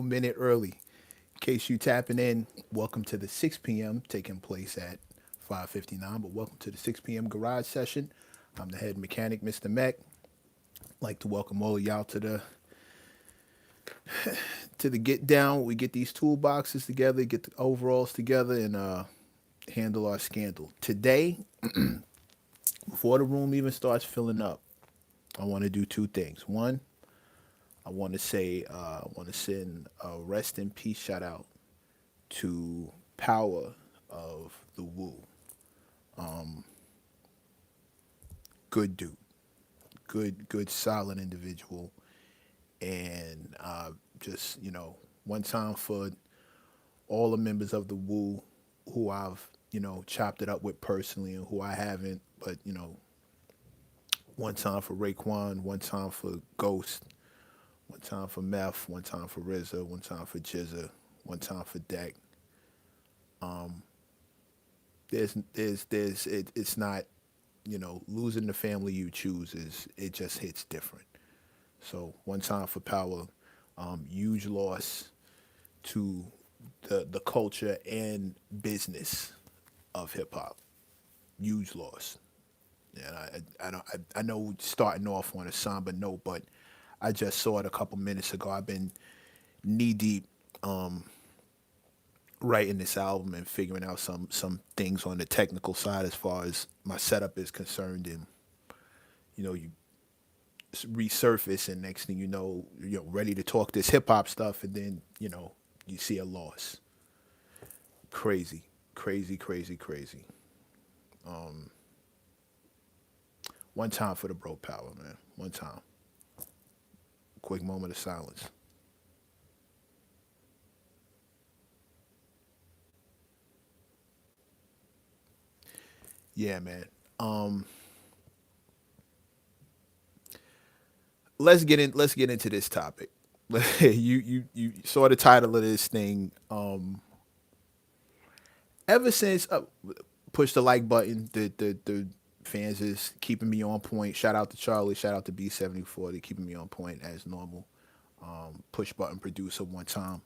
minute early. In case you tapping in, welcome to the 6 p.m. taking place at 5:59. But welcome to the 6 p.m. garage session. I'm the head mechanic, Mr. Mech. Like to welcome all of y'all to the get down. We get these toolboxes together, get the overalls together, and handle our scandal. Today, before the room even starts filling up, I want to do two things. One, I want to send a rest in peace shout out to Power of the Woo. Good dude, good, solid individual, and just one time for all the members of the Woo who I've chopped it up with personally and who I haven't, but one time for Raekwon, one time for Ghost, one time for Meth, one time for RZA, one time for Jizza, one time for Deck. It's not losing the family you choose is it just hits different. So one time for Power, huge loss to the culture and business of hip hop. Huge loss. And I don't I know starting off on a somber note, but I just saw it a couple minutes ago. I've been knee deep writing this album and figuring out some things on the technical side as far as my setup is concerned, and you resurface, and next thing you're ready to talk this hip hop stuff, and then you see a loss. Crazy, crazy, crazy, crazy. One time for the bro power, man. One time. Quick moment of silence. Yeah, man. Um, let's get into this topic. You saw the title of this thing. Ever since push the like button, the fans is keeping me on point. Shout out to Charlie. Shout out to B74. They're keeping me on point as normal. Push button producer one time.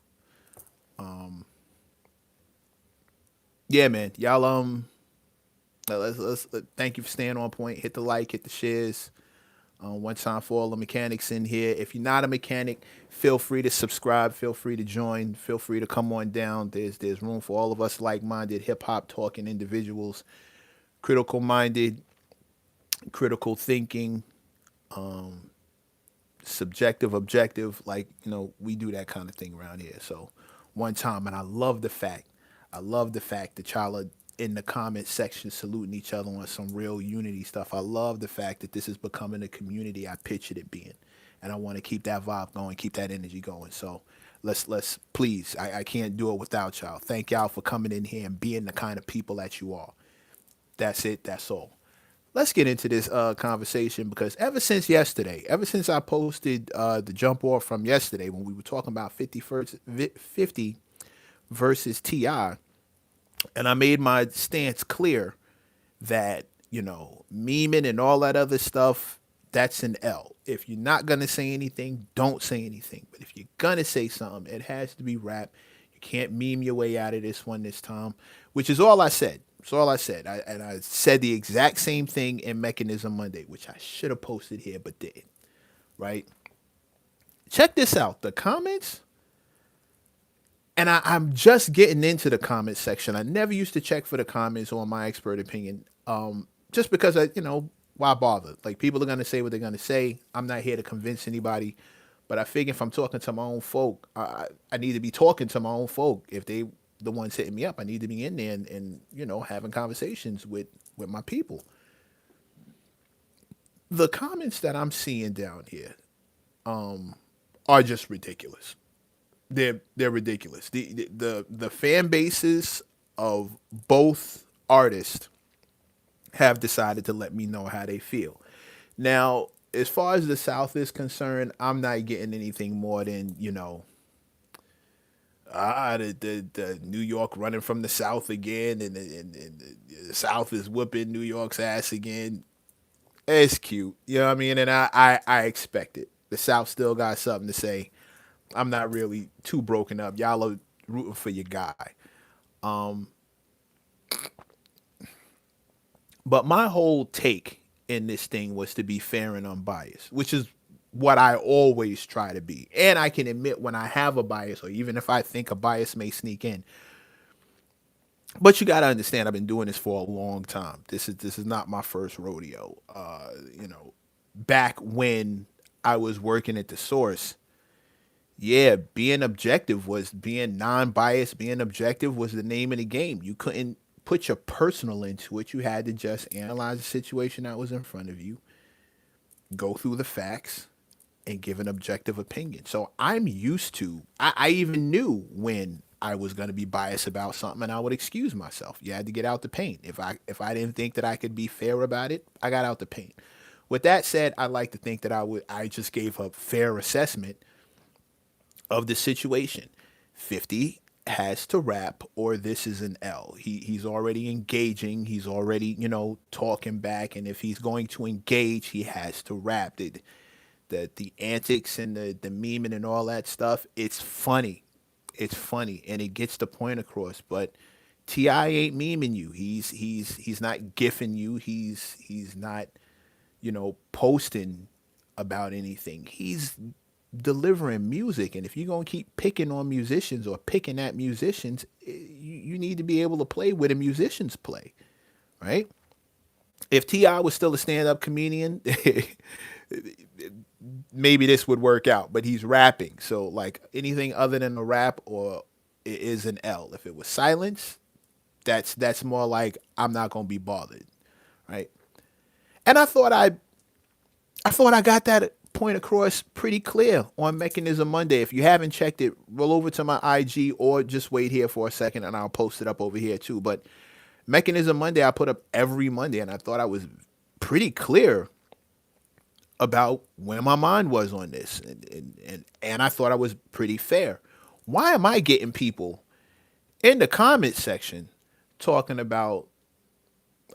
Yeah, man. Y'all let's thank you for staying on point. Hit the like, hit the shares. One time for all the mechanics in here. If you're not a mechanic, feel free to subscribe. Feel free to join. Feel free to come on down. There's room for all of us like-minded hip hop talking individuals, critical minded, critical thinking, subjective, objective. Like we do that kind of thing around here. So one time, and I love the fact that y'all are in the comment section saluting each other on some real unity stuff. I love the fact that this is becoming a community I pictured it being, and I want to keep that vibe going, keep that energy going. So let's please, I can't do it without y'all. Thank y'all for coming in here and being the kind of people that you are. That's it. That's all. Let's get into this conversation because ever since I posted the jump off from yesterday when we were talking about 50 versus Ti, and I made my stance clear that memeing and all that other stuff, that's an L. If you're not gonna say anything, don't say anything. But if you're gonna say something, it has to be rap. You can't meme your way out of this one this time, which is all I said. That's all I said. And I said the exact same thing in Mechanism Monday, which I should have posted here but didn't. Right? Check this out. The comments, and I'm just getting into the comments section. I never used to check for the comments on my expert opinion, just because why bother? Like people are gonna say what they're gonna say. I'm not here to convince anybody, but I figure if I'm talking to my own folk, I need to be talking to my own folk. If they the ones hitting me up, I need to be in there and having conversations with my people. The comments that I'm seeing down here are just ridiculous. They're ridiculous. The fan bases of both artists have decided to let me know how they feel. Now, as far as the South is concerned, I'm not getting anything more than the New York running from the South again, and the South is whooping New York's ass again. It's cute, you know what I mean, and I expect it. The South still got something to say. I'm not really too broken up. Y'all are rooting for your guy. But my whole take in this thing was to be fair and unbiased, which is what I always try to be. And I can admit when I have a bias, or even if I think a bias may sneak in. But you got to understand, I've been doing this for a long time. This is not my first rodeo. Back when I was working at the source, yeah, being objective was being non-biased. Being objective was the name of the game. You couldn't put your personal into it. You had to just analyze the situation that was in front of you, go through the facts, and give an objective opinion. So I'm used to. I even knew when I was going to be biased about something, and I would excuse myself. You had to get out the paint. If I didn't think that I could be fair about it, I got out the paint. With that said, I like to think that I just gave a fair assessment of the situation. 50 has to rap or this is an L. He's already engaging. He's already, talking back. And if he's going to engage, he has to rap. The antics and the memeing and all that stuff, it's funny. It's funny and it gets the point across. But Ti ain't memeing you. He's not gifting you. He's not, posting about anything. He's delivering music. And if you're going to keep picking on musicians or picking at musicians, you need to be able to play where the musicians play, right? If T.I. was still a stand-up comedian, maybe this would work out, but he's rapping. So like anything other than a rap or it is an L. If it was silence, that's more like I'm not going to be bothered, right? And I thought I got that point across pretty clear on Mechanism Monday. If you haven't checked it, roll over to my IG or just wait here for a second and I'll post it up over here too. But Mechanism Monday, I put up every Monday, and I thought I was pretty clear about where my mind was on this. And I thought I was pretty fair. Why am I getting people in the comment section talking about?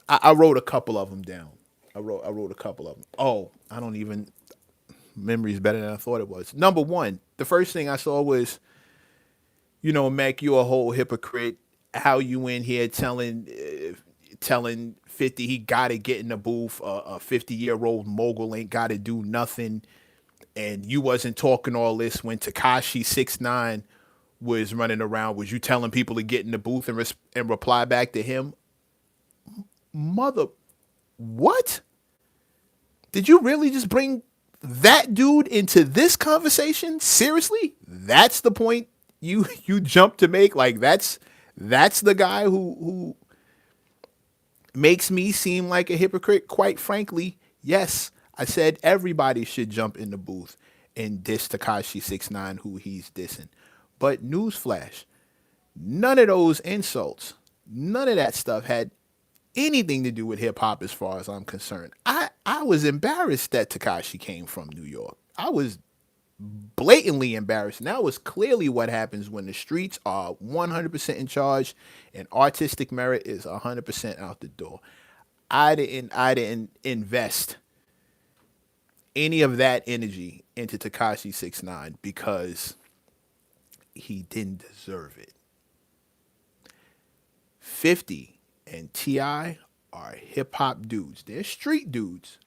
I wrote a couple of them down. I wrote a couple of them. Oh, I don't even. Memory's better than I thought it was. Number one, the first thing I saw was, Mac, you a whole hypocrite. How you in here telling 50 he got to get in the booth. A 50-year-old mogul ain't got to do nothing. And you wasn't talking all this when Takashi 6ix9ine was running around. Was you telling people to get in the booth and reply back to him? Mother, what? Did you really just bring that dude into this conversation? Seriously? That's the point you jump to make? Like that's the guy who makes me seem like a hypocrite? Quite frankly, yes. I said everybody should jump in the booth and diss Takashi 6ix9ine who he's dissing. But newsflash, none of those insults, none of that stuff had anything to do with hip hop as far as I'm concerned. I was embarrassed that Takashi came from New York. I was blatantly embarrassed. And that was clearly what happens when the streets are 100% in charge and artistic merit is 100% out the door. I didn't invest any of that energy into Takashi 6ix9ine because he didn't deserve it. 50 and T.I. are hip hop dudes. They're street dudes,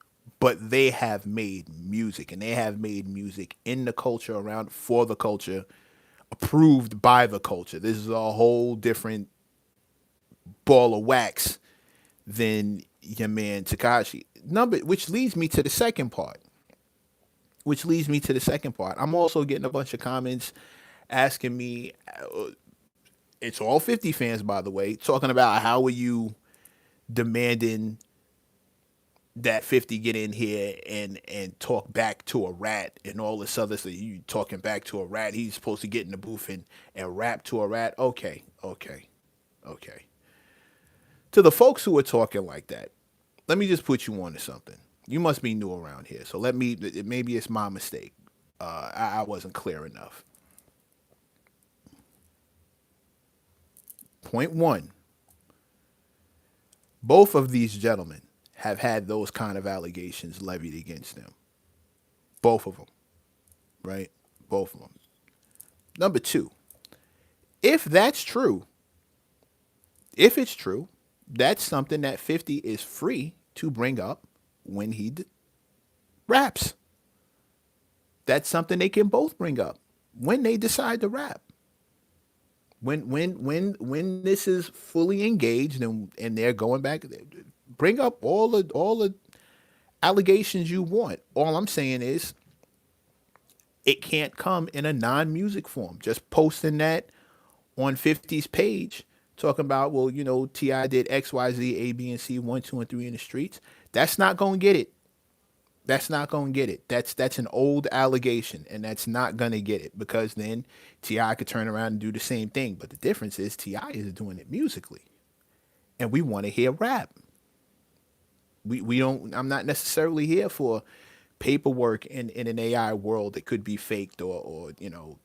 but they have made music and they have made music in the culture, around for the culture, approved by the culture. This is a whole different ball of wax than your man Takashi. Which leads me to the second part. I'm also getting a bunch of comments asking me, it's all 50 fans, by the way, talking about how are you demanding that 50 get in here and talk back to a rat and all this other stuff. You talking back to a rat. He's supposed to get in the booth and rap to a rat. Okay. To the folks who are talking like that, let me just put you on to something. You must be new around here. So maybe it's my mistake. I wasn't clear enough. Point one, both of these gentlemen have had those kind of allegations levied against them. Both of them, right? Both of them. Number two, if that's true, if it's true, that's something that 50 is free to bring up when raps. That's something they can both bring up when they decide to rap. When this is fully engaged and they're going back, bring up all the allegations you want. All I'm saying is it can't come in a non-music form. Just posting that on 50's page, talking about, well, Ti did X, Y, Z, A, B, and C, one, two, and three in the streets. That's not gonna get it. That's not gonna get it. That's an old allegation, and that's not gonna get it because then Ti could turn around and do the same thing. But the difference is Ti is doing it musically, and we want to hear rap. We don't. I'm not necessarily here for paperwork in an AI world that could be faked or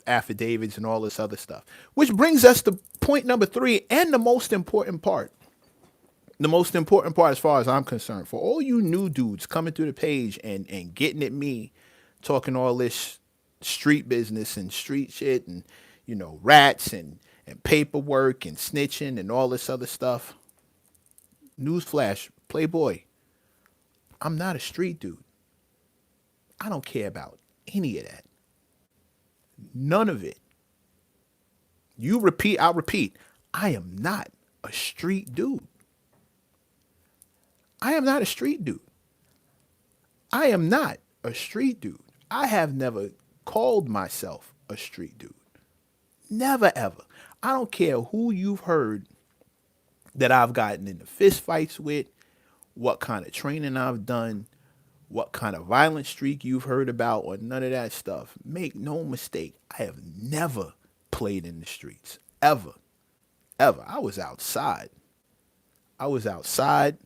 affidavits and all this other stuff. Which brings us to point number three and the most important part. The most important part, as far as I'm concerned, for all you new dudes coming through the page and getting at me, talking all this street business and street shit and rats and paperwork and snitching and all this other stuff. Newsflash, Playboy, I'm not a street dude. I don't care about any of that. None of it. I'll repeat. I am not a street dude. I am not a street dude. I am not a street dude. I have never called myself a street dude. Never ever. I don't care who you've heard that I've gotten into fist fights with, what kind of training I've done, what kind of violent streak you've heard about, or none of that stuff. Make no mistake, I have never played in the streets. Ever. Ever. I was outside. I was outside.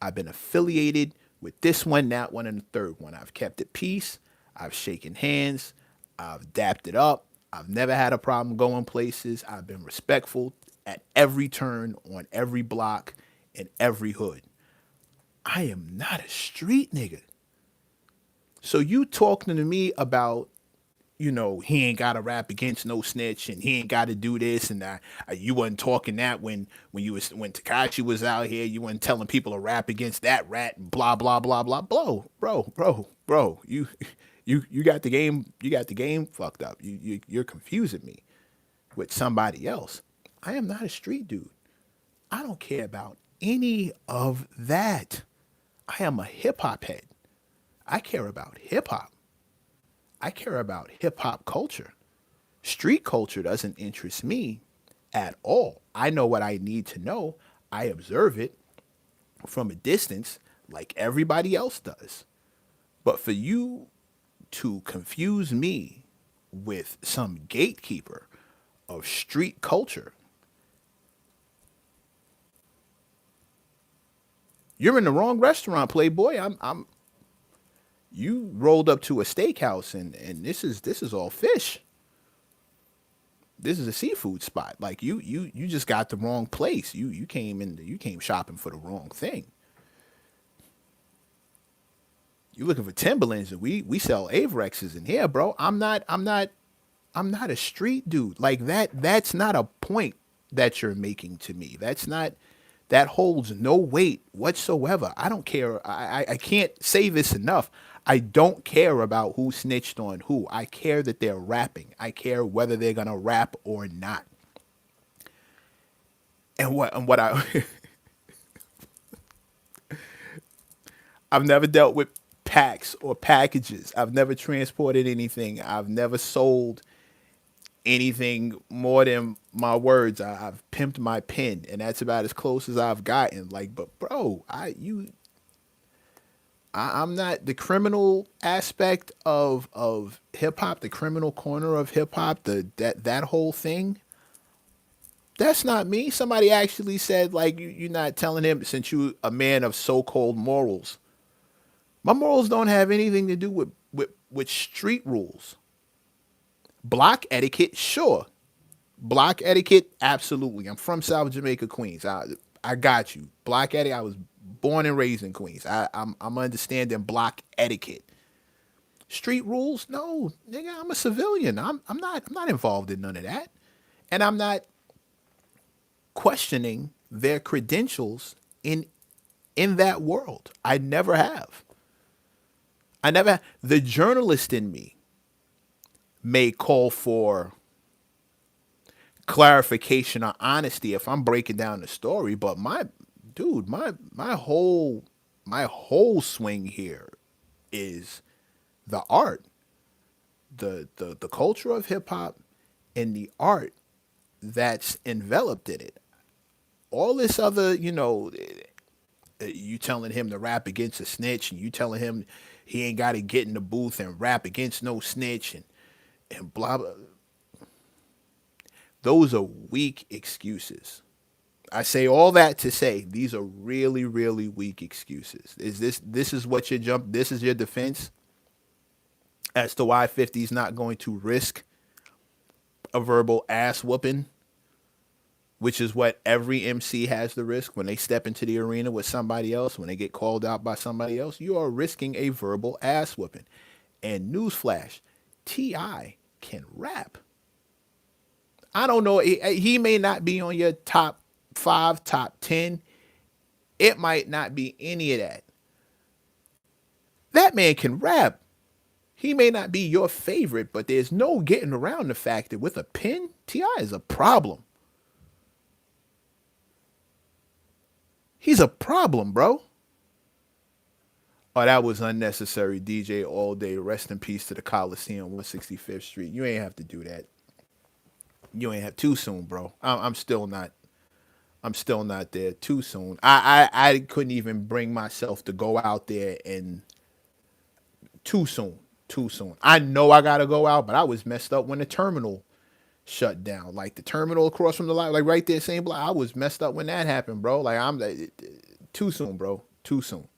I've been affiliated with this one, that one, and the third one. I've kept it peace. I've shaken hands. I've dapped it up. I've never had a problem going places. I've been respectful at every turn, on every block, in every hood. I am not a street nigga. So you talking to me about, he ain't got to rap against no snitch and he ain't got to do this and you wasn't talking that when Takashi was out here, you wasn't telling people to rap against that rat and blah blah blah blah. Bro, you got the game fucked up. You're confusing me with somebody else. I am not a street dude. I don't care about any of that. I am a hip hop head. I care about hip hop. I care about hip hop culture. Street culture doesn't interest me at all. I know what I need to know. I observe it from a distance like everybody else does. But for you to confuse me with some gatekeeper of street culture, you're in the wrong restaurant, Playboy. You rolled up to a steakhouse and this is all fish. This is a seafood spot. Like you just got the wrong place. You came shopping for the wrong thing. You looking for Timberlands and we sell Averexes in here, bro. I'm not a street dude. Like that's not a point that you're making to me. That holds no weight whatsoever. I don't care. I can't say this enough. I don't care about who snitched on who. I care that they're rapping. I care whether they're gonna rap or not. And what I I've never dealt with packs or packages. I've never transported anything. I've never sold anything more than my words. I've pimped my pen, and that's about as close as I've gotten. Like, but bro, I'm not the criminal aspect of hip hop, the criminal corner of hip hop, that whole thing. That's not me. Somebody actually said like you're not telling him since you a man of so-called morals. My morals don't have anything to do with street rules. Block etiquette, sure. Block etiquette, absolutely. I'm from South Jamaica, Queens. I got you. Block etiquette. I was born and raised in Queens. I'm understanding block etiquette. Street rules? No, nigga, I'm a civilian. I'm not involved in none of that. And I'm not questioning their credentials in that world. I never have. The journalist in me may call for clarification or honesty if I'm breaking down the story, but my whole swing here is the art, the culture of hip hop and the art that's enveloped in it. All this other, you telling him to rap against a snitch and you telling him he ain't got to get in the booth and rap against no snitch and blah blah. Those are weak excuses. I say all that to say these are really, really weak excuses. This is what your jump? This is your defense as to why 50's not going to risk a verbal ass whooping, which is what every MC has to risk when they step into the arena with somebody else, when they get called out by somebody else. You are risking a verbal ass whooping. And newsflash, T.I. can rap. I don't know. He may not be on your top 5, top 10. It might not be any of that. That man can rap. He may not be your favorite, but there's no getting around the fact that with a pen, T.I. is a problem. He's a problem, bro. Oh, that was unnecessary. DJ all day. Rest in peace to the Coliseum, 165th Street. You ain't have to do that. You ain't have too soon, bro. I'm still not. I'm still not there too soon. I couldn't even bring myself to go out there and too soon. Too soon. I know I gotta go out, but I was messed up when the terminal shut down. Like the terminal across from the line, like right there, same block. I was messed up when that happened, bro. Like too soon, bro. Too soon.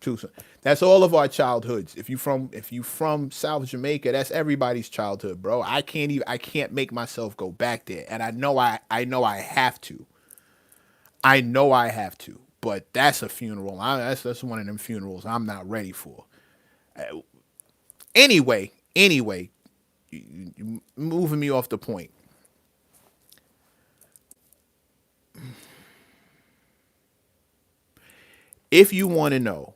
Too soon. That's all of our childhoods. If you from South Jamaica, that's everybody's childhood, bro. I can't make myself go back there. And I know I have to. I know I have to. But that's a funeral. That's one of them funerals I'm not ready for. Anyway, you moving me off the point. If you want to know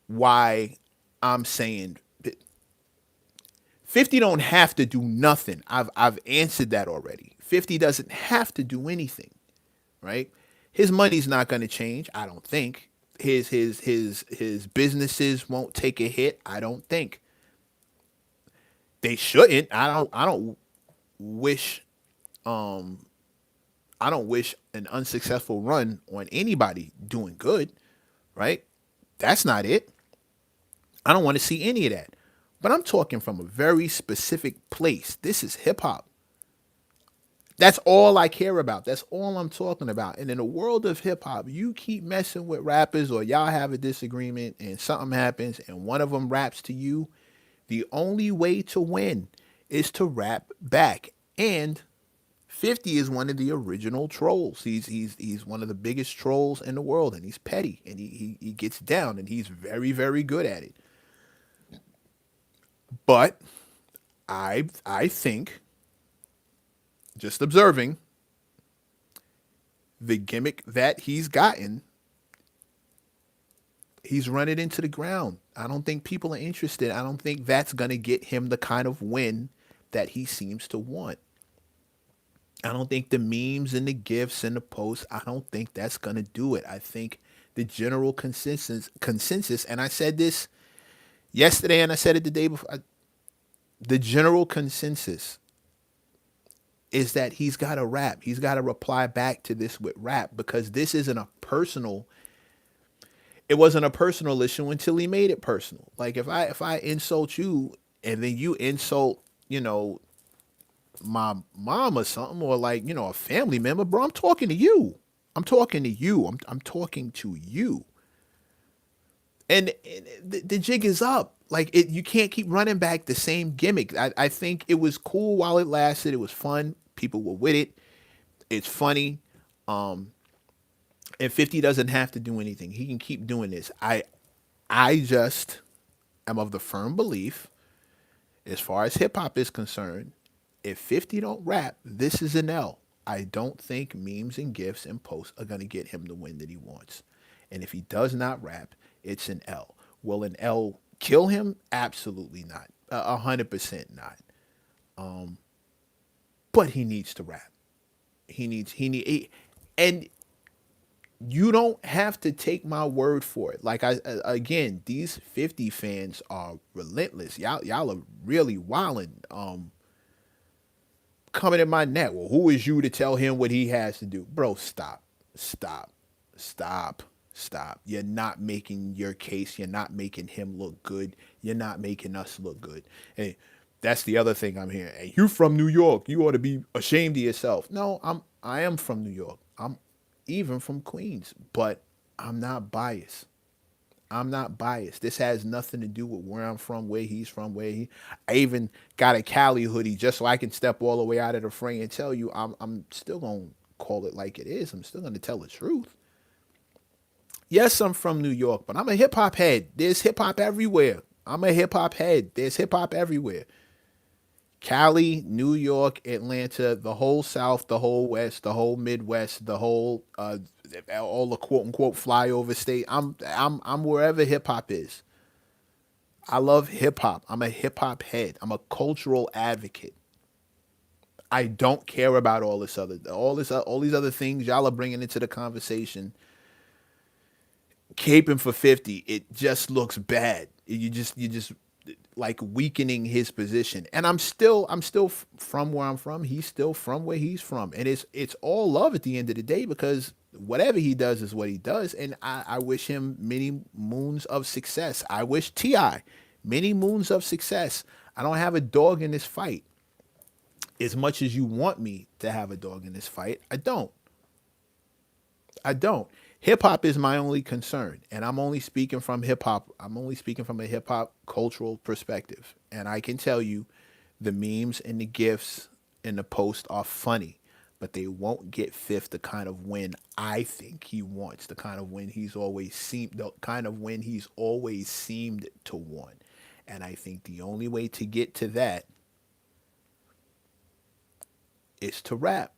why I'm saying 50 don't have to do nothing. I've answered that already. 50 doesn't have to do anything, right? His money's not going to change, I don't think. His businesses won't take a hit, I don't think. They shouldn't. I don't wish I don't wish an unsuccessful run on anybody doing good, right? That's not it. I don't want to see any of that. But I'm talking from a very specific place. This is hip hop. That's all I care about. That's all I'm talking about. And in the world of hip hop, you keep messing with rappers or y'all have a disagreement and something happens and one of them raps to you, the only way to win is to rap back. And 50 is one of the original trolls. He's one of the biggest trolls in the world, and he's petty, and he gets down, and he's very, very good at it. But I think, just observing, the gimmick that he's gotten, he's run it into the ground. I don't think people are interested. I don't think that's gonna get him the kind of win that he seems to want. I don't think the memes and the gifs and the posts, I don't think that's gonna do it. I think the general consensus, and I said this yesterday and I said it the day before, the general consensus is that he's got to rap. He's got to reply back to this with rap because this isn't a personal. It wasn't a personal issue until he made it personal. Like if I insult you and then you insult, my mom or something, or like, a family member, bro, I'm talking to you. I'm talking to you. I'm talking to you. And the jig is up. Like you can't keep running back the same gimmick. I think it was cool while it lasted. It was fun. People were with it. It's funny. And 50 doesn't have to do anything. He can keep doing this. I just am of the firm belief. As far as hip hop is concerned, if 50 don't rap, this is an L. I don't think memes and gifs and posts are going to get him the win that he wants. And if he does not rap, it's an L. Will an L kill him? Absolutely not. 100% not. But he needs to rap. And you don't have to take my word for it. Like again, these 50 fans are relentless. Y'all are really wilding. Coming in my net. Well, who is you to tell him what he has to do? Bro, stop. Stop. Stop. Stop. You're not making your case. You're not making him look good. You're not making us look good. And that's the other thing I'm hearing. Hey, you from New York. You ought to be ashamed of yourself. No, I am from New York. I'm even from Queens, but I'm not biased. I'm not biased. This has nothing to do with where I'm from, where he's from, I even got a Cali hoodie just so I can step all the way out of the frame and tell you I'm still gonna call it like it is. I'm still gonna tell the truth. Yes, I'm from New York, but I'm a hip hop head. There's hip hop everywhere. I'm a hip hop head. There's hip hop everywhere. Cali, New York, Atlanta, the whole South, the whole West, the whole Midwest, the whole all the quote unquote flyover state. I'm wherever hip hop is. I love hip hop. I'm a hip hop head. I'm a cultural advocate. I don't care about all these other things y'all are bringing into the conversation. Caping for 50, it just looks bad. You just like weakening his position. And I'm still from where I'm from. He's still from where he's from. And it's all love at the end of the day because whatever he does is what he does. And I wish him many moons of success. I wish T.I. many moons of success. I don't have a dog in this fight. As much as you want me to have a dog in this fight, I don't. I don't. Hip hop is my only concern, and I'm only speaking from hip hop. I'm only speaking from a hip hop cultural perspective, and I can tell you, the memes and the gifs and the post are funny, but they won't get Fifth the kind of win I think he wants, the kind of win he's always seemed to want, and I think the only way to get to that is to rap.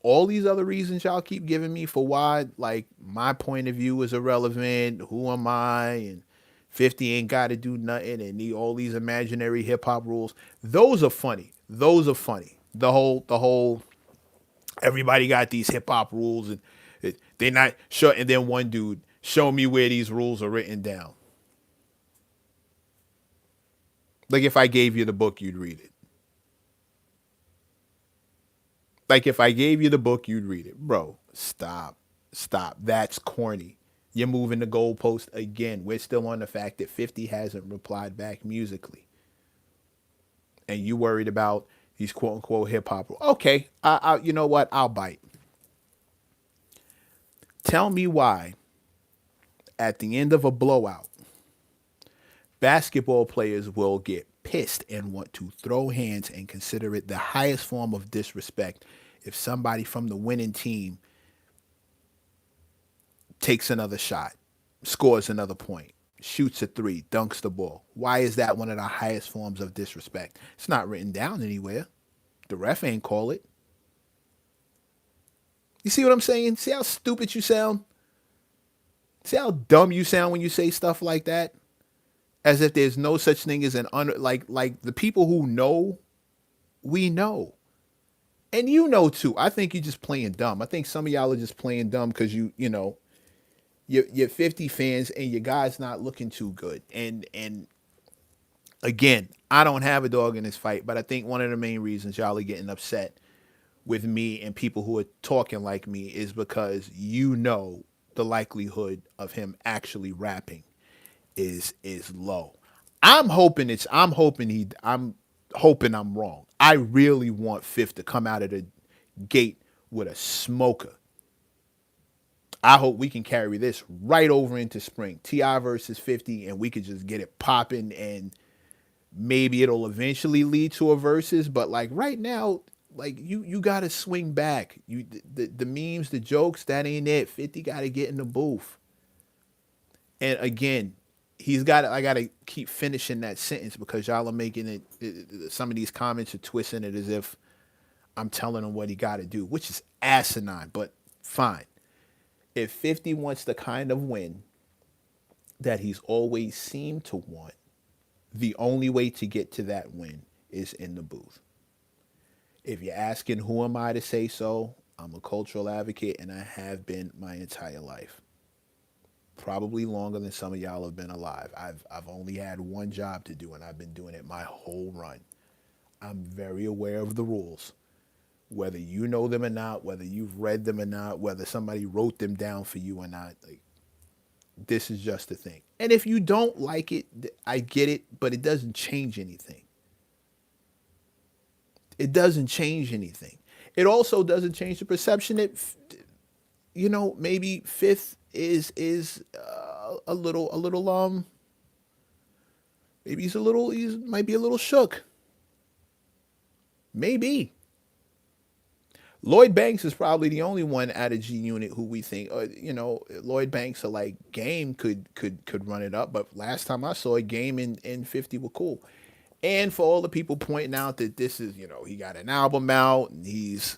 All these other reasons y'all keep giving me for why, like, my point of view is irrelevant. Who am I? And 50 ain't got to do nothing. And all these imaginary hip hop rules. Those are funny. Those are funny. The whole, everybody got these hip hop rules and they're not sure. And then one dude, show me where these rules are written down. Like if I gave you the book, you'd read it. Like if I gave you the book, you'd read it. Bro, stop. Stop. That's corny. You're moving the goalpost again. We're still on the fact that 50 hasn't replied back musically. And you worried about these quote unquote hip hop. Okay, you know what? I'll bite. Tell me why at the end of a blowout, basketball players will get pissed and want to throw hands and consider it the highest form of disrespect if somebody from the winning team takes another shot, scores another point, shoots a three, dunks the ball. Why is that one of the highest forms of disrespect? It's not written down anywhere. The ref ain't call it. You see what I'm saying? See how stupid you sound? See how dumb you sound when you say stuff like that? As if there's no such thing as an like the people who know, we know. And you know too. I think you're just playing dumb. I think some of y'all are just playing dumb because you're 50 fans and your guy's not looking too good. And again, I don't have a dog in this fight, but I think one of the main reasons y'all are getting upset with me and people who are talking like me is because the likelihood of him actually rapping is low. I'm hoping I'm wrong. I really want Fifth to come out of the gate with a smoker. I hope we can carry this right over into spring. T.I. versus 50, and we could just get it popping, and maybe it'll eventually lead to a versus. But like right now, like you gotta swing back. The memes, the jokes, that ain't it. 50 gotta get in the booth. And again, I got to keep finishing that sentence because y'all are making some of these comments are twisting it as if I'm telling him what he got to do, which is asinine, but fine. If 50 wants the kind of win that he's always seemed to want, the only way to get to that win is in the booth. If you're asking who am I to say so, I'm a cultural advocate and I have been my entire life. Probably longer than some of y'all have been alive. I've only had one job to do and I've been doing it my whole run. I'm very aware of the rules. Whether you know them or not, whether you've read them or not, whether somebody wrote them down for you or not, like, this is just a thing. And if you don't like it, I get it, but it doesn't change anything. It doesn't change anything. It also doesn't change the perception that maybe fifth is a little maybe he might be a little shook. Maybe. Lloyd Banks is probably the only one out of G Unit who we think, Lloyd Banks or like Game could run it up. But last time I saw it, Game and 50 were cool. And for all the people pointing out that this is, he got an album out and he's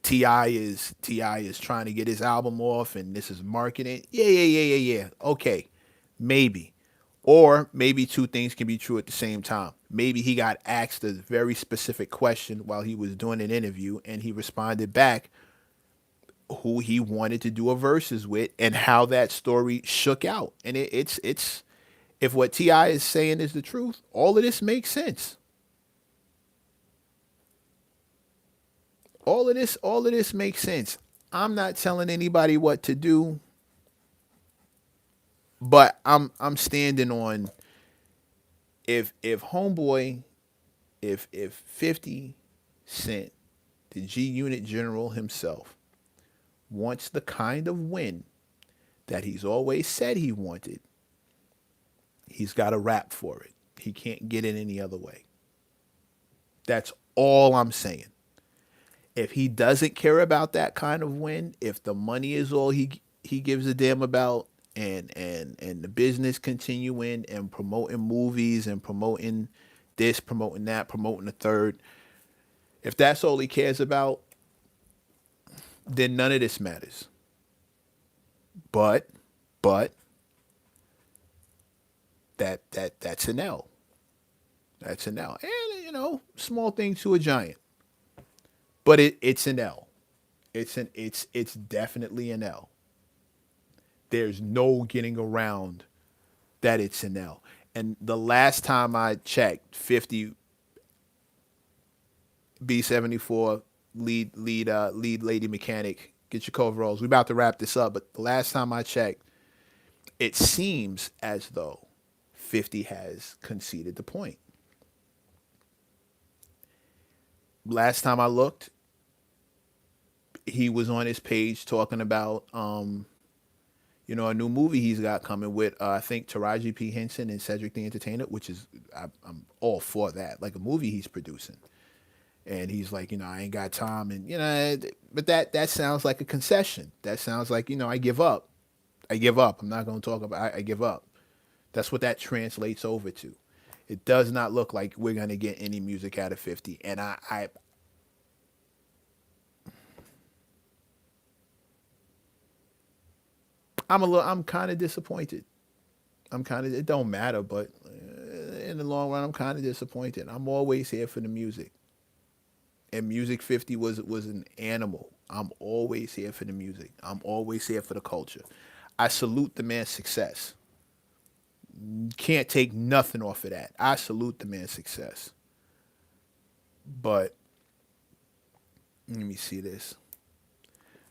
Ti is trying to get his album off and this is marketing. Yeah. Okay, maybe. Or maybe two things can be true at the same time. Maybe he got asked a very specific question while he was doing an interview and he responded back who he wanted to do a verses with and how that story shook out. And it's if what Ti is saying is the truth, all of this makes sense. All of this makes sense. I'm not telling anybody what to do, but I'm standing on if homeboy if 50 Cent, the G Unit General himself, wants the kind of win that he's always said he wanted, he's got to rap for it. He can't get it any other way. That's all I'm saying. If he doesn't care about that kind of win, if the money is all he gives a damn about, and the business continuing and promoting movies and promoting this, promoting that, promoting the third, if that's all he cares about, then none of this matters. But that's an L. That's an L. And small thing to a giant. But it's an L. It's definitely an L. There's no getting around that it's an L. And the last time I checked, 50 B74 lead lady mechanic, get your coveralls. We're about to wrap this up, but the last time I checked, it seems as though 50 has conceded the point. Last time I looked, he was on his page talking about a new movie he's got coming with I think Taraji P Henson and Cedric the Entertainer, which is I'm all for that, like a movie he's producing. And he's like, I ain't got time, and but that sounds like a concession. That sounds like I give up. I'm not going to talk about. I give up. That's what that translates over to. It does not look like we're going to get any music out of 50, and I'm kind of disappointed. It don't matter, but in the long run, I'm kind of disappointed. I'm always here for the music. And Music 50 was an animal. I'm always here for the music. I'm always here for the culture. I salute the man's success. Can't take nothing off of that. I salute the man's success. But let me see this.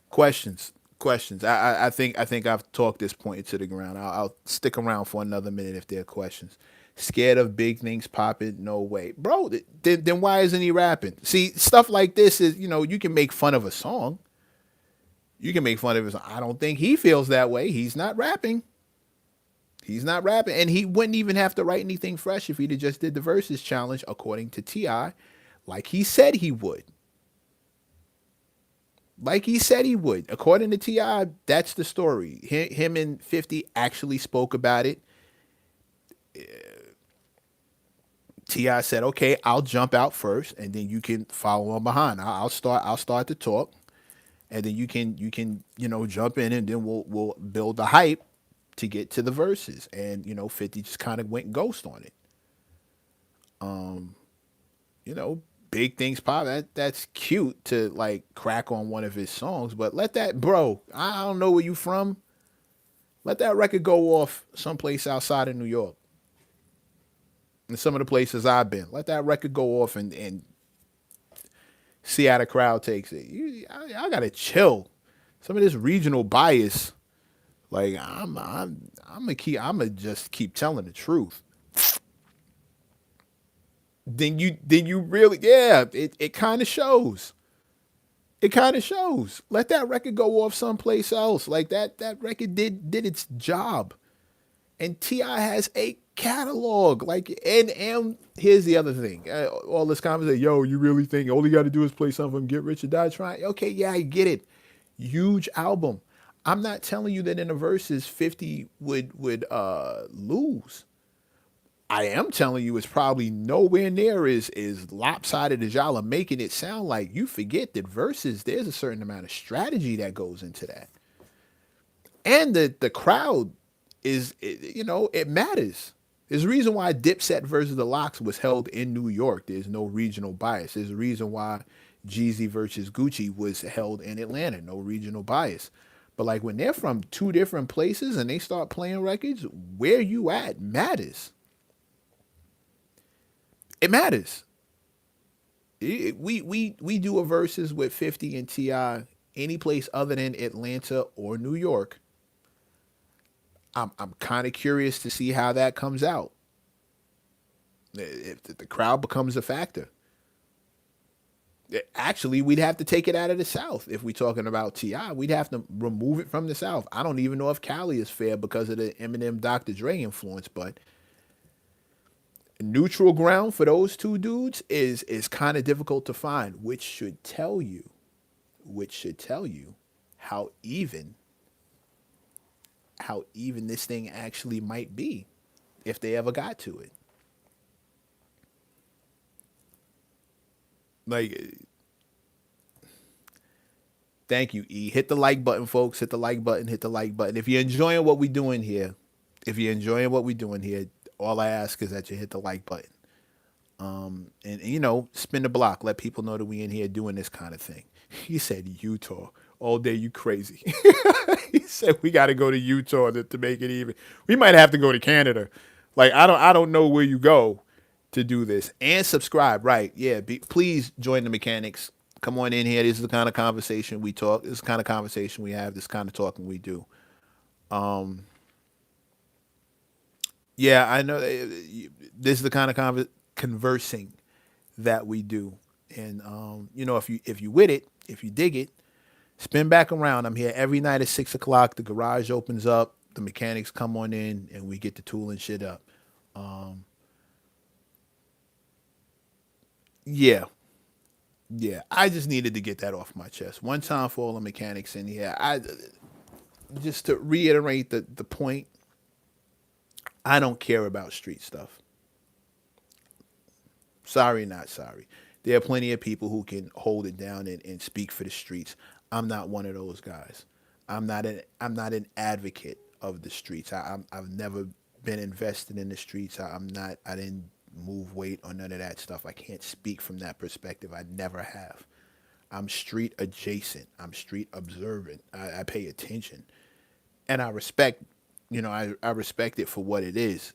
Questions. Questions. I think I've talked this point to the ground. I'll stick around for another minute if there are questions. Scared of big things popping? No way, bro. Then why isn't he rapping? See, stuff like this is you can make fun of a song. You can make fun of his. I don't think he feels that way. He's not rapping. He's not rapping, and he wouldn't even have to write anything fresh if he'd just did the verses challenge according to Ti, like he said he would. like he said he would. According to Ti, that's the story. Him and 50 actually spoke about it. Ti said, "Okay, I'll jump out first, and then you can follow on behind. I'll start. I'll start the talk, and then you can jump in, and then we'll build the hype to get to the verses." And 50 just kind of went ghost on it. You know, big things pop. That's cute to like crack on one of his songs, but let that, bro. I don't know where you from. Let that record go off someplace outside of New York. And some of the places I've been, let that record go off and see how the crowd takes it. I gotta chill. Some of this regional bias, like I'm gonna just keep telling the truth. Then you really, yeah, it kind of shows. It kind of shows. Let that record go off someplace else. Like that record did its job. And Ti has a catalog. Like and here's the other thing. All this conversation, yo, you really think all you got to do is play something from Get Rich or Die Trying? Okay, yeah, I get it. Huge album. I'm not telling you that in the verses 50 would lose. I am telling you it's probably nowhere near as lopsided as y'all are making it sound like. You forget that verses, there's a certain amount of strategy that goes into that. And the crowd it matters. There's a reason why Dipset versus the Locks was held in New York. There's no regional bias. There's a reason why Jeezy versus Gucci was held in Atlanta. No regional bias. But like when they're from two different places and they start playing records, where you at matters. It matters. We do a versus with 50 and Ti any place other than Atlanta or New York. I'm kind of curious to see how that comes out. If the crowd becomes a factor. Actually, we'd have to take it out of the South if we're talking about Ti. We'd have to remove it from the South. I don't even know if Cali is fair because of the Eminem Dr. Dre influence, but neutral ground for those two dudes is kind of difficult to find, which should tell you how even this thing actually might be if they ever got to it. Like, thank you, E. Hit the like button, folks. Hit the like button. Hit the like button. If you're enjoying what we're doing here, all I ask is that you hit the like button. And spin the block. Let people know that we in here doing this kind of thing. He said Utah all day. You crazy? He said we got to go to Utah to make it even. We might have to go to Canada. Like I don't know where you go to do this and subscribe. Right? Yeah. Please join the mechanics. Come on in here. This is the kind of conversation we talk. This is the kind of conversation we have. This kind of talking we do. Yeah, I know. This is the kind of conversing that we do. And if you with it, if you dig it, spin back around. I'm here every night at 6 o'clock. The garage opens up. The mechanics come on in, and we get the tool and shit up. Yeah, yeah. I just needed to get that off my chest one time for all the mechanics in here. I just to reiterate the point. I don't care about street stuff. Sorry, not sorry. There are plenty of people who can hold it down and speak for the streets. I'm not one of those guys. I'm not an advocate of the streets. I've never been invested in the streets. I'm not. I didn't move weight or none of that stuff. I can't speak from that perspective. I never have. I'm street adjacent. I'm street observant. I pay attention, and I respect. I respect it for what it is.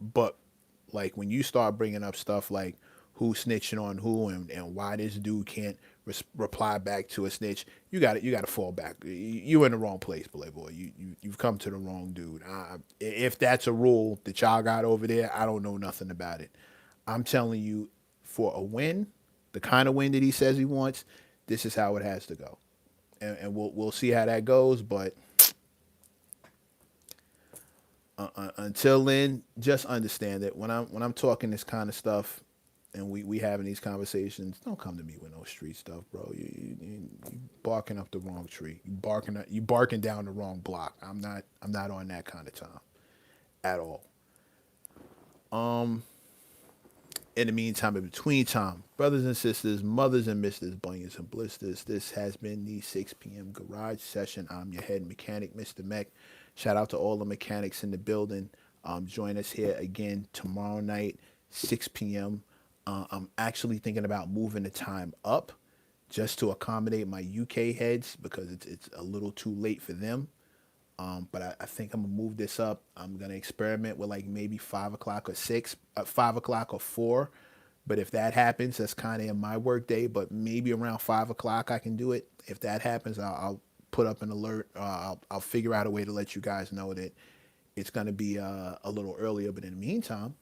But like when you start bringing up stuff like who snitching on who and why this dude can't reply back to a snitch, you got to fall back. You're in the wrong place, Playboy. You've come to the wrong dude. If that's a rule that y'all got over there, I don't know nothing about it. I'm telling you, for a win, the kind of win that he says he wants, this is how it has to go, and we'll see how that goes. But until then, just understand that when I'm talking this kind of stuff, and we having these conversations, don't come to me with no street stuff, bro. You barking up the wrong tree. You barking down the wrong block. I'm not on that kind of time at all. In the meantime, in between time, brothers and sisters, mothers and misters, bunions and blisters, this has been the 6 p.m. garage session. I'm your head mechanic, Mr. Mech. Shout out to all the mechanics in the building. Join us here again tomorrow night, 6 p.m. I'm actually thinking about moving the time up just to accommodate my UK heads because it's a little too late for them. But I think I'm gonna move this up. I'm gonna experiment with like maybe 5 o'clock or 5 o'clock or 4. But if that happens, that's kind of in my work day. But maybe around 5 o'clock I can do it. If that happens, I'll put up an alert. I'll figure out a way to let you guys know that it's gonna be a little earlier. But in the meantime,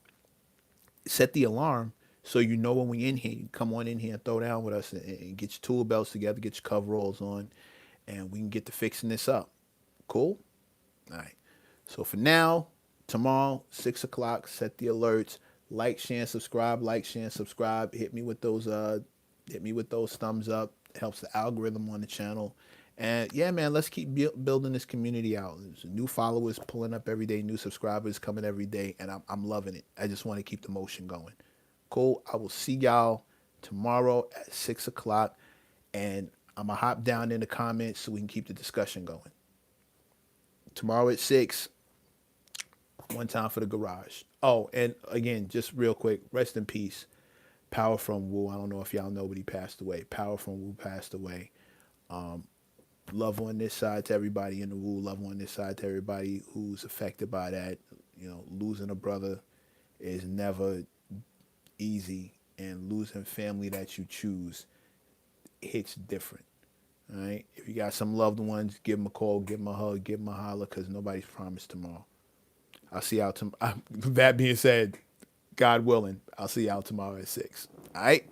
set the alarm so you know when we in here. You come on in here and throw down with us and get your tool belts together, get your coveralls on, and we can get to fixing this up. Cool? All right. So for now, tomorrow, 6 o'clock, set the alerts. Like, share, and subscribe. Like, share, and subscribe. Hit me with those thumbs up. It helps the algorithm on the channel. And yeah, man, let's keep building this community out. There's new followers pulling up every day, new subscribers coming every day, and I'm loving it. I just want to keep the motion going. Cool. I will see y'all tomorrow at 6 o'clock, and I'm gonna hop down in the comments so we can keep the discussion going. Tomorrow at 6, one time for the garage. Oh, and again, just real quick, rest in peace. Power from Wu. I don't know if y'all know, but he passed away. Power from Wu passed away. Love on this side to everybody in the Wu. Love on this side to everybody who's affected by that. You know, losing a brother is never easy, and losing family that you choose hits different. All right. If you got some loved ones, give them a call, give them a hug, give them a holler, because nobody's promised tomorrow. I'll see y'all tomorrow. That being said, God willing, I'll see y'all tomorrow at 6. All right.